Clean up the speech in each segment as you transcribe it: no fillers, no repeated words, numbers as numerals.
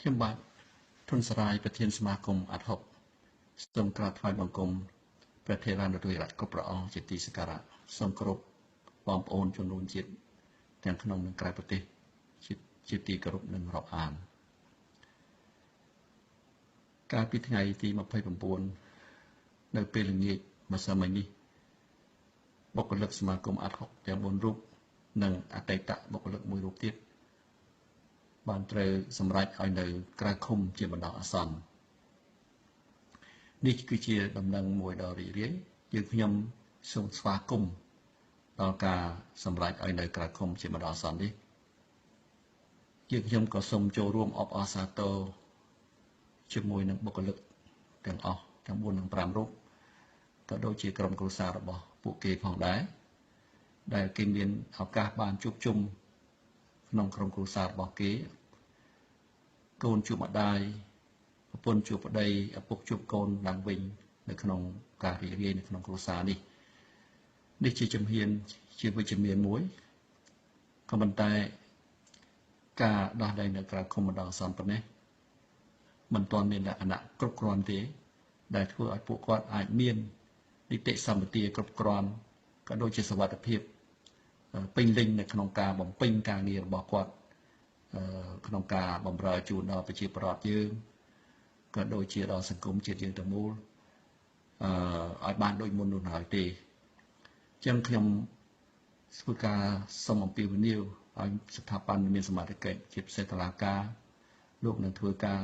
ខ្ញុំបាទធនសរាយប្រធានសមាគមអាត់ហុកសូមក្រាបថ្វាយបង្គំព្រះថេរានុរាជរដ្ឋគ្រប់ព្រះអង្គជាទីសក្ការៈសូមគោរពបងប្អូនជនរួមជាតិទាំងក្នុងនិងក្រៅប្រទេសជាទីគោរពនិងរាប់អានកាលពីថ្ងៃទី29នៅពេលល្ងាចម្សិលមិញនេះបុគ្គលិកសមាគមអាត់ហុកទាំង4រូបនិងអតីតបុគ្គលិកមួយរូបទៀតបានត្រូវសម្រេចឲ្យនៅក្រៅឃុំជាបណ្ដោះអាសន្ននេះគឺជាដំណឹងមួយដ៏រីករាយយើងខ្ញុំសូមស្វាគមន៍ដល់ការសម្រេចឲ្យនៅក្រៅឃុំជាបណ្ដោះអាសន្ននេះយើងខ្ញុំក៏សូមចូលរួមអបអរសាទរជាមួយនឹងបុគ្គលិកទាំងអស់ទាំង4និង5រូបក៏ដូចជាក្រុមគ្រួសាររបស់ពួកគេផងដែរដែលគេមានឱកាសបានជួបជុំក្នុងក្រុមគ្រួសាររបស់គេកូនជួបម្ដាយប្រពន្ធជួបប្តីឪពុកជួបកូនឡើងវិញនៅក្នុងការរីករាយនៅក្នុងគ្រួសារនេះជាជំហានជាវិជ្ជមានមួយក៏ប៉ុន្តែការដោះលែងនៅក្រៅឃុំបណ្ដោះអាសន្នប៉ុណ្ណេះមិនទាន់មានលក្ខណៈគ្រប់គ្រាន់ទេដែលធ្វើឲ្យពួកគាត់អាចមាននីតិសម្បទាគ្រប់គ្រាន់ក៏ដូចជាសុវត្ថិភាពពេញលេញនៅក្នុងការបំពេញការងាររបស់គាត់ក្នុងការបម្រើជូនដល់ប្រជាពលរដ្ឋយើងក៏ដូចជាដល់សង្គមជាតិយើងទាំងមូលឲ្យបានដូចមុននោះហើយទេអញ្ចឹងខ្ញុំធ្វើការសូមអំពាវនាវឲ្យស្ថាប័នមានសមត្ថកិច្ចជាពិសេសតុលាការលោកនឹងធ្វើការ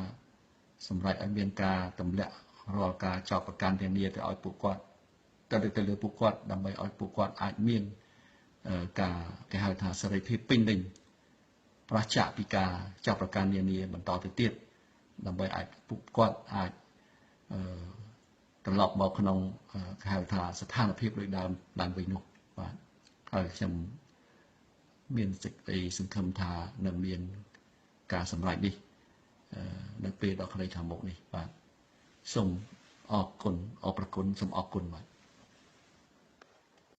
សម្រេចឲ្យមានការទម្លាក់រាល់ការចោទប្រកាន់ទាំងនេះទៅឲ្យពួកគាត់ទៅលើពួកគាត់ដើម្បីឲ្យពួកគាត់អាចមានការគេហៅថាសេរីភាពពេញលេញប្រឆាចពីការចោទប្រកាន់នានាបន្តទៅទៀតដើម្បីឲ្យពួកគាត់អាចត្រឡប់មកក្នុងគេហៅថាស្ថានភាពដូចដើមឡើងវិញនោះបាទហើយខ្ញុំមានសេចក្តីសង្ឃឹមថានឹងមានការសម្រេចនេះនៅពេលដ៏ខ្លីខាងមុខនេះបាទសូមអរគុណអរព្រគុណសូមអរគុណបាទ